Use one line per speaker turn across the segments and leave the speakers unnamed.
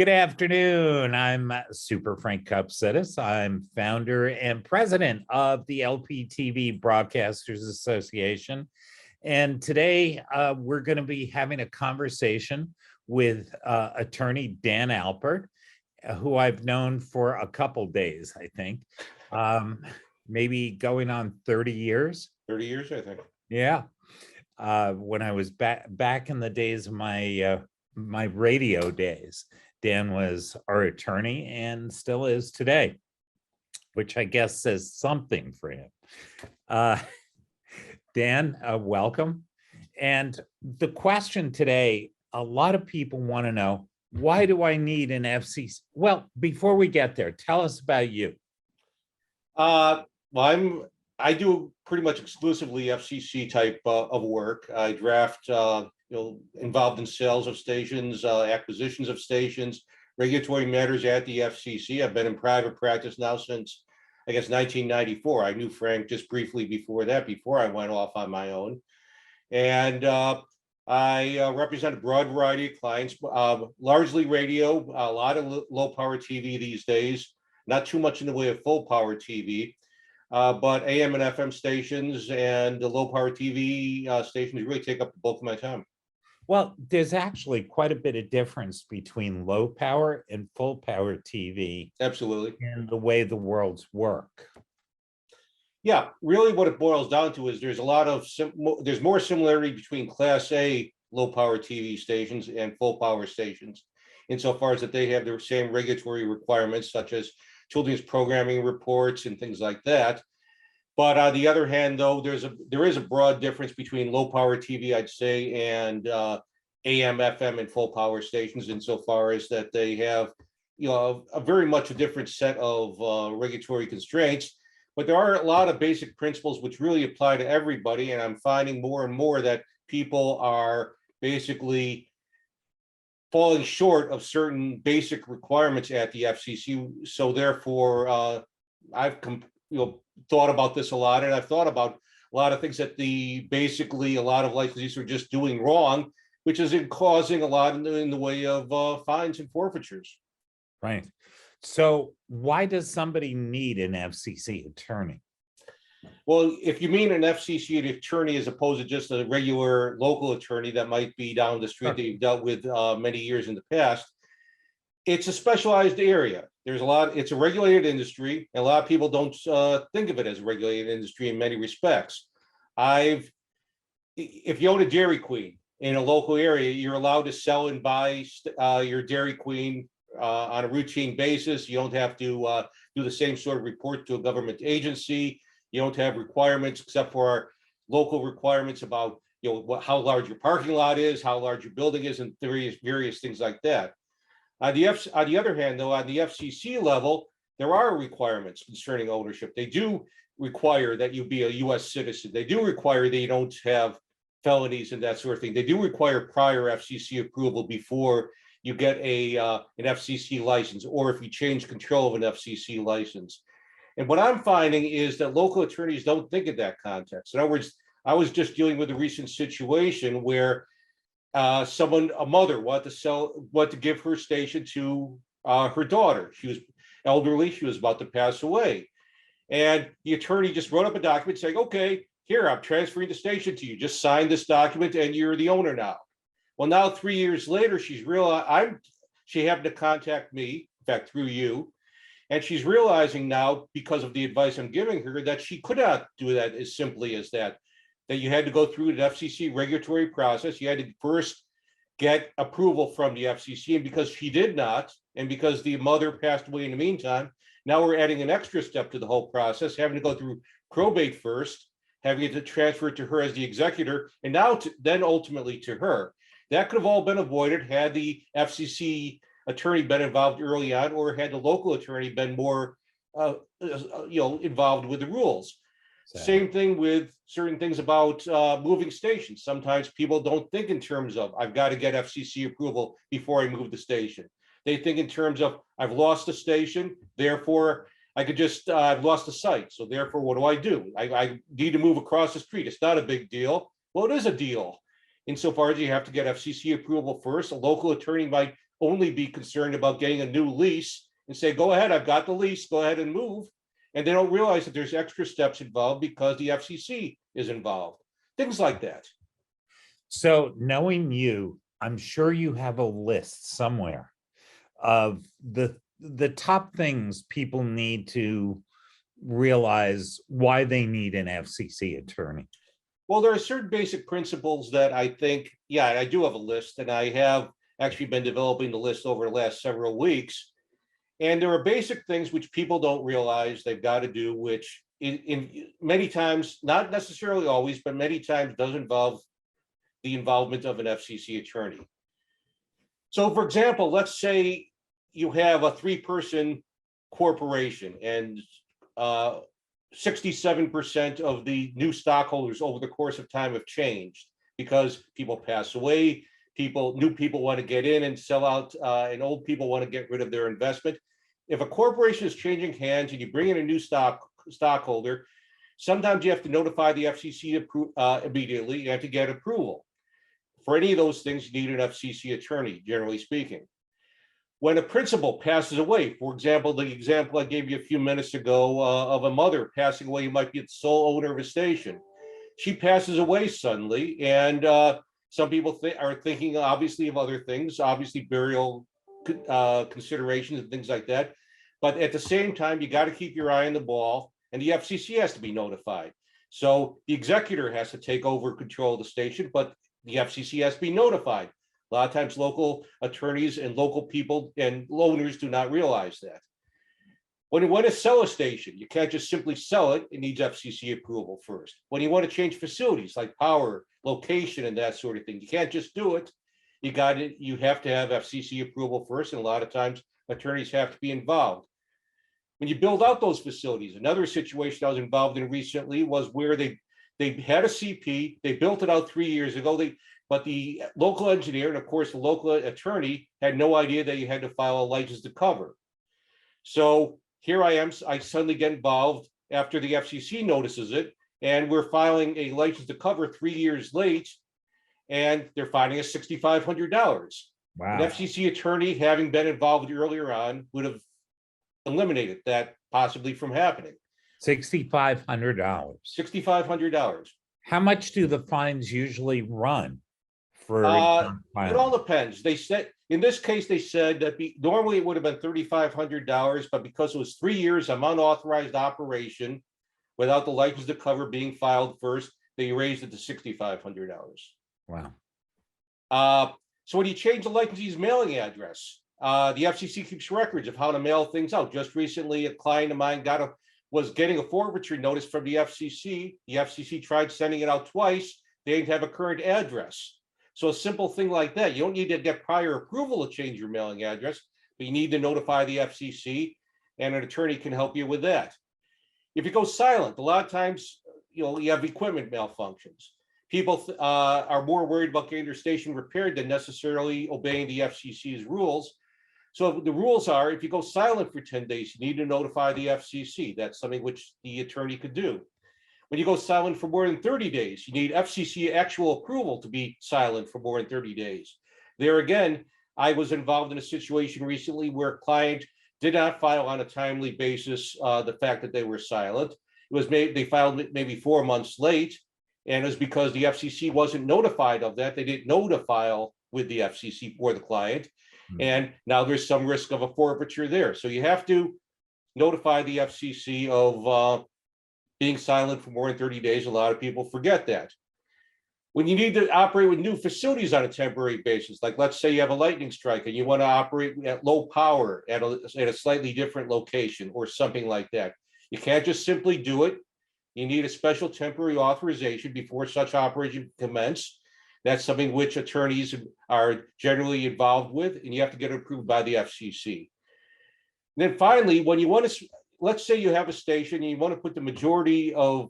Good afternoon. I'm Super Frank Cupsidis. I'm founder and president of the LPTV Broadcasters Association. And today we're going to be having a conversation with attorney Dan Alpert, who I've known for a couple days, I think, maybe going on 30 years.
30 years, I think.
Yeah. When I was back in the days of my radio days, Dan was our attorney and still is today, which I guess says something for him. Dan, welcome. And the question today, a lot of people want to know, why do I need an FCC? Well, before we get there, tell us about you.
Well, I do pretty much exclusively FCC type of work. I draft, involved in sales of stations, acquisitions of stations, regulatory matters at the FCC. I've been in private practice now since, I guess, 1994. I knew Frank just briefly before that, before I went off on my own. And I represent a broad variety of clients, largely radio, a lot of low power TV these days, not too much in the way of full power TV. But AM and FM stations and the low power TV stations really take up the bulk of my time.
Well, there's actually quite a bit of difference between low power and full power TV.
Absolutely.
In the way the worlds work.
Yeah, really what it boils down to is there's a lot of, there's more similarity between Class A low power TV stations and full power stations, insofar as that they have the same regulatory requirements, such as children's programming reports and things like that. But on the other hand, though, there is a broad difference between low power TV, I'd say, and AM, FM, and full power stations, insofar as that they have, a very much a different set of regulatory constraints. But there are a lot of basic principles which really apply to everybody, and I'm finding more and more that people are basically falling short of certain basic requirements at the FCC. So therefore, I've thought about this a lot, and I've thought about a lot of things that basically a lot of licensees are just doing wrong, which is causing a lot in the way of fines and forfeitures.
Right. So why does somebody need an FCC attorney?
Well, if you mean an FCC attorney as opposed to just a regular local attorney that might be down the street that you've dealt with many years in the past, it's a specialized area. It's a regulated industry, and a lot of people don't think of it as a regulated industry in many respects. If you own a Dairy Queen in a local area, you're allowed to sell and buy your Dairy Queen on a routine basis. You don't have to do the same sort of report to a government agency. You don't have requirements except for our local requirements about how large your parking lot is, how large your building is, and various things like that. On the other hand, though, on the FCC level, there are requirements concerning ownership. They do require that you be a U.S. citizen. They do require that you don't have felonies and that sort of thing. They do require prior FCC approval before you get an FCC license, or if you change control of an FCC license. And what I'm finding is that local attorneys don't think in that context. In other words, I was just dealing with a recent situation where a mother wanted to give her station to her daughter. She was elderly, she was about to pass away. And the attorney just wrote up a document saying, okay, here, I'm transferring the station to you. Just sign this document and you're the owner now. Well, now 3 years later, she happened to contact me, in fact, through you. And she's realizing now, because of the advice I'm giving her, that she could not do that as simply as that you had to go through an FCC regulatory process. You had to first get approval from the FCC. And because she did not, and because the mother passed away in the meantime, now we're adding an extra step to the whole process, having to go through probate first, having to transfer it to her as the executor, and now then ultimately to her. That could have all been avoided had the FCC attorney been involved early on, or had the local attorney been more involved with the rules. Same thing with certain things about moving stations. Sometimes people don't think in terms of, I've got to get FCC approval before I move the station. They think in terms of, I've lost the station, therefore I could just, I've lost the site. So therefore, what do? I need to move across the street. It's not a big deal. Well, it is a deal. Insofar as you have to get FCC approval first. A local attorney might only be concerned about getting a new lease and say, go ahead, I've got the lease, go ahead and move. And they don't realize that there's extra steps involved because the FCC is involved. Things like that.
So knowing you, I'm sure you have a list somewhere of the top things people need to realize why they need an FCC attorney.
Well, there are certain basic principles that I think, yeah, I do have a list, and I have actually been developing the list over the last several weeks. And there are basic things which people don't realize they've got to do, which in many times, not necessarily always, but many times does involve the involvement of an FCC attorney. So for example, let's say you have a 3-person corporation and 67% of the new stockholders over the course of time have changed because people pass away, new people want to get in and sell out, and old people want to get rid of their investment. If a corporation is changing hands and you bring in a new stockholder, sometimes you have to notify the FCC immediately. You have to get approval. For any of those things, you need an FCC attorney, generally speaking. When a principal passes away, for example, the example I gave you a few minutes ago of a mother passing away who might be the sole owner of a station. She passes away suddenly, and some people are thinking obviously of other things, obviously burial considerations and things like that. But at the same time, you got to keep your eye on the ball, and the FCC has to be notified. So the executor has to take over control of the station, but the FCC has to be notified. A lot of times local attorneys and local people and owners do not realize that. When you want to sell a station, you can't just simply sell it. It needs FCC approval first. When you want to change facilities like power, location, and that sort of thing, you can't just do it. You have to have FCC approval first, and a lot of times attorneys have to be involved. When you build out those facilities, another situation I was involved in recently was where they had a CP, they built it out 3 years ago, but the local engineer and of course the local attorney had no idea that you had to file a license to cover. So here I am, I suddenly get involved after the FCC notices it, and we're filing a license to cover 3 years late, and they're fining us $6,500.
Wow.
An FCC attorney, having been involved earlier on, would have eliminated that possibly from happening.
$6,500.
$6,500.
How much do the fines usually run for?
It all depends. They said, in this case, they said that normally it would have been $3,500, but because it was 3 years of unauthorized operation without the license to cover being filed first, they raised it to $6,500.
Wow.
So when you change the licensee's mailing address, the FCC keeps records of how to mail things out. Just recently, a client of mine was getting a forfeiture notice from the FCC. The FCC tried sending it out twice. They didn't have a current address. So a simple thing like that, you don't need to get prior approval to change your mailing address, but you need to notify the FCC, and an attorney can help you with that. If you go silent, a lot of times, you have equipment malfunctions. People are more worried about getting their station repaired than necessarily obeying the FCC's rules. So the rules are, if you go silent for 10 days, you need to notify the FCC. That's something which the attorney could do. When you go silent for more than 30 days, you need FCC actual approval to be silent for more than 30 days. There again, I was involved in a situation recently where a client did not file on a timely basis the fact that they were silent. They filed maybe 4 months late, and it was because the FCC wasn't notified of that. They didn't know to file with the FCC for the client. And now there's some risk of a forfeiture there. So you have to notify the FCC of being silent for more than 30 days. A lot of people forget that. When you need to operate with new facilities on a temporary basis, like let's say you have a lightning strike and you want to operate at low power at a slightly different location or something like that, you can't just simply do it. You need a special temporary authorization before such operation commence. That's something which attorneys are generally involved with, and you have to get it approved by the FCC. And then finally, when you want to, let's say you have a station and you want to put the majority of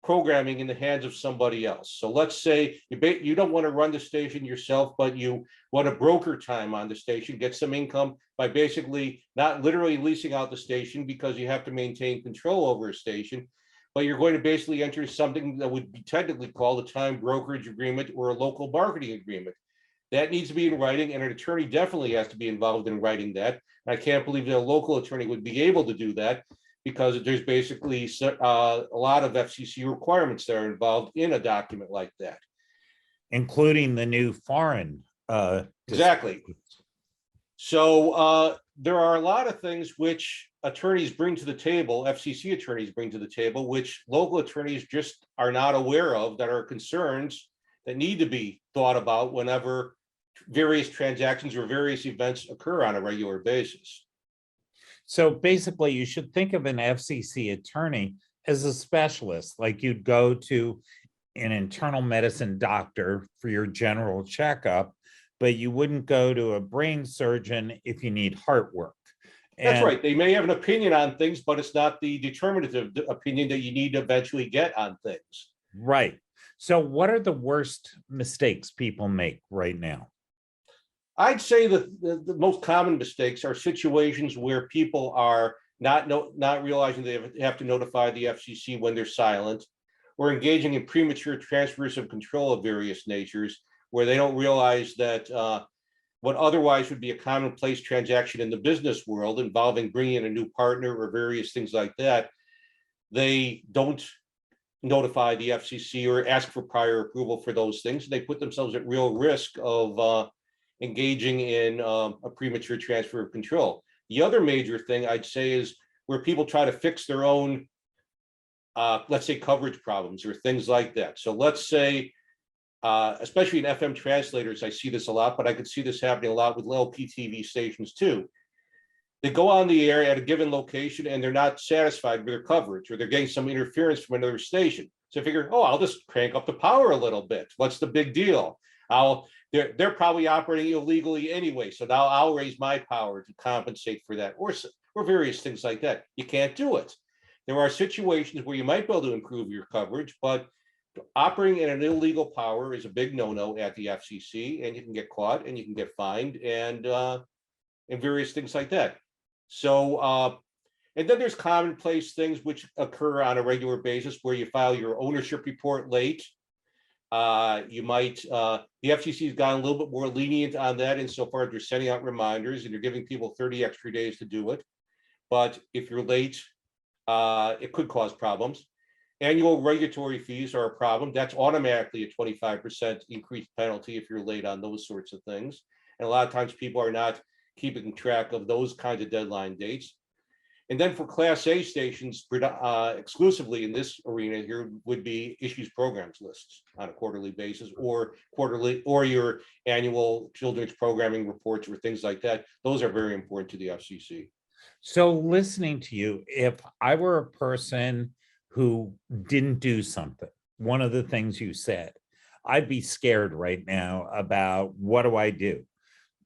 programming in the hands of somebody else. So let's say you don't want to run the station yourself, but you want to broker time on the station, get some income by basically not literally leasing out the station because you have to maintain control over a station, but you're going to basically enter something that would be technically called a time brokerage agreement or a local marketing agreement. That needs to be in writing, and an attorney definitely has to be involved in writing that. And I can't believe that a local attorney would be able to do that, because there's basically a lot of FCC requirements that are involved in a document like that.
Including the new foreign.
Exactly. So there are a lot of things which attorneys bring to the table, FCC attorneys bring to the table, which local attorneys just are not aware of, that are concerns that need to be thought about whenever various transactions or various events occur on a regular basis.
So basically, you should think of an FCC attorney as a specialist, like you'd go to an internal medicine doctor for your general checkup, but you wouldn't go to a brain surgeon if you need heart work.
That's right. They may have an opinion on things, but it's not the determinative opinion that you need to eventually get on things.
Right. So what are the worst mistakes people make right now?
I'd say that the most common mistakes are situations where people are not realizing they have to notify the FCC when they're silent, or engaging in premature transfers of control of various natures, where they don't realize that what otherwise would be a commonplace transaction in the business world involving bringing in a new partner or various things like that, they don't notify the FCC or ask for prior approval for those things. They put themselves at real risk of engaging in a premature transfer of control. The other major thing I'd say is where people try to fix their own, let's say, coverage problems or things like that. So let's say, especially in FM translators, I see this a lot, but I could see this happening a lot with LPTV stations too. They go on the air at a given location and they're not satisfied with their coverage, or they're getting some interference from another station. So I figure, oh, I'll just crank up the power a little bit. What's the big deal? They're probably operating illegally anyway, so now I'll raise my power to compensate for that, or various things like that. You can't do it. There are situations where you might be able to improve your coverage, but operating in an illegal power is a big no-no at the FCC, and you can get caught and you can get fined and various things like that. So, and then there's commonplace things which occur on a regular basis where you file your ownership report late. You might, the FCC has gotten a little bit more lenient on that insofar as they're sending out reminders and you're giving people 30 extra days to do it. But if you're late, it could cause problems. Annual regulatory fees are a problem. That's automatically a 25% increased penalty if you're late on those sorts of things. And a lot of times people are not keeping track of those kinds of deadline dates. And then for Class A stations, exclusively in this arena here would be issues programs lists on a quarterly basis, or your annual children's programming reports or things like that. Those are very important to the FCC.
So listening to you, if I were a person who didn't do something, one of the things you said, I'd be scared right now about what do I do?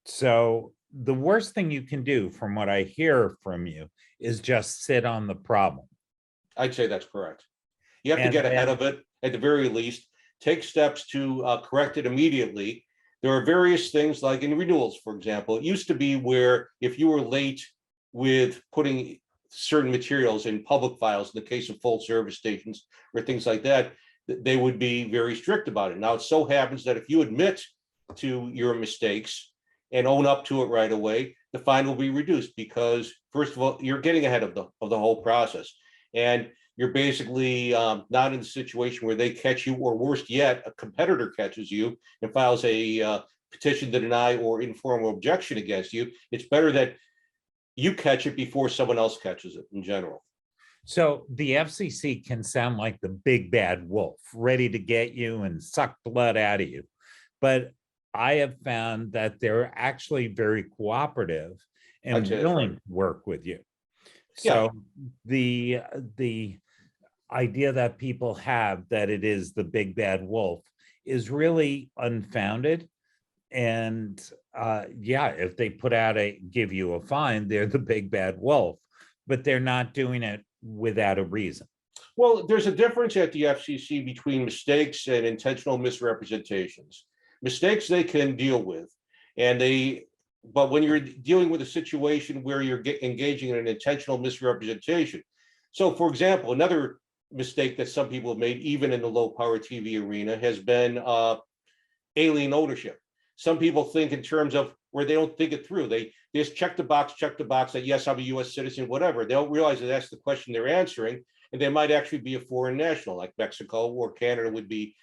So the worst thing you can do, from what I hear from you, is just sit on the problem.
I'd say that's correct. You have to get ahead of it at the very least, take steps to correct it immediately. There are various things like in renewals, for example. It used to be where if you were late with putting certain materials in public files, in the case of full service stations or things like that, they would be very strict about it. Now it so happens that if you admit to your mistakes and own up to it right away, the fine will be reduced, because first of all, you're getting ahead of the whole process, and you're basically not in a situation where they catch you, or worse yet, a competitor catches you and files a petition to deny or informal objection against you. It's better that you catch it before someone else catches it in general.
So the FCC can sound like the big bad wolf, ready to get you and suck blood out of you. But I have found that they're actually very cooperative and willing to work with you. So the idea that people have that it is the big bad wolf is really unfounded. And if they put out give you a fine, they're the big bad wolf, but they're not doing it without a reason.
Well, there's a difference at the FCC between mistakes and intentional misrepresentations. Mistakes they can deal with, but when you're dealing with a situation where you're engaging in an intentional misrepresentation. So for example, another mistake that some people have made, even in the low power TV arena, has been alien ownership. some people think in terms of where they don't think it through. They just check the box that yes, I'm a US citizen, whatever. They don't realize that that's the question they're answering. And they might actually be a foreign national, like Mexico or Canada would be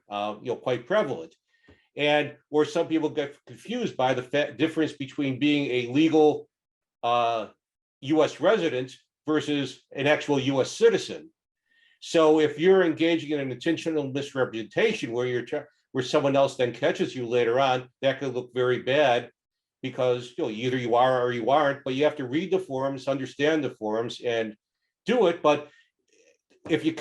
quite prevalent. And where some people get confused by the difference between being a legal US resident versus an actual US citizen. So if you're engaging in an intentional misrepresentation where someone else then catches you later on, that could look very bad, because either you are or you aren't, but you have to read the forms, understand the forms, and do it. But if you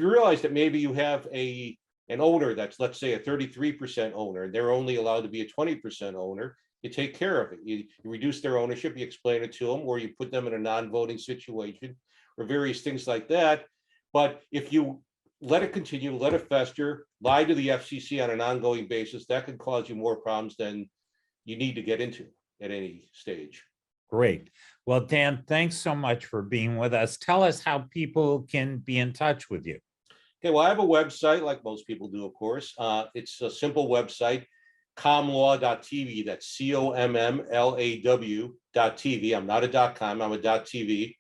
realize that maybe you have an owner that's, let's say, a 33% owner, and they're only allowed to be a 20% owner, you take care of it. You reduce their ownership, you explain it to them, or you put them in a non-voting situation, or various things like that. But if you let it continue, let it fester, lie to the FCC on an ongoing basis, that could cause you more problems than you need to get into at any stage.
Great. Well, Dan, thanks so much for being with us. Tell us how people can be in touch with you.
Okay, well, I have a website, like most people do, of course. It's a simple website, commlaw.tv. That's COMMLAW.tv. I'm not a .com, I'm a .tv.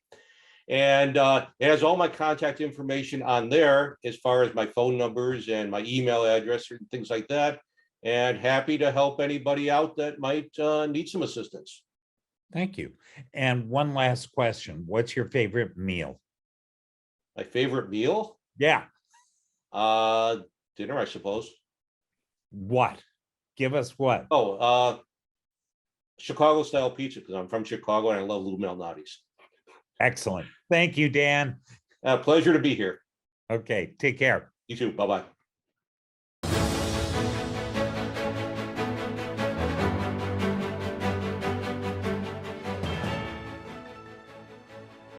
And it has all my contact information on there, as far as my phone numbers and my email address and things like that. And happy to help anybody out that might need some assistance.
Thank you. And one last question. What's your favorite meal?
My favorite meal?
Yeah.
Dinner, I suppose.
What? Give us what?
Oh, Chicago style pizza, because I'm from Chicago and I love Lou Malnati's.
Excellent. Thank you, Dan.
Pleasure to be here.
Okay, take care.
You too. Bye-bye.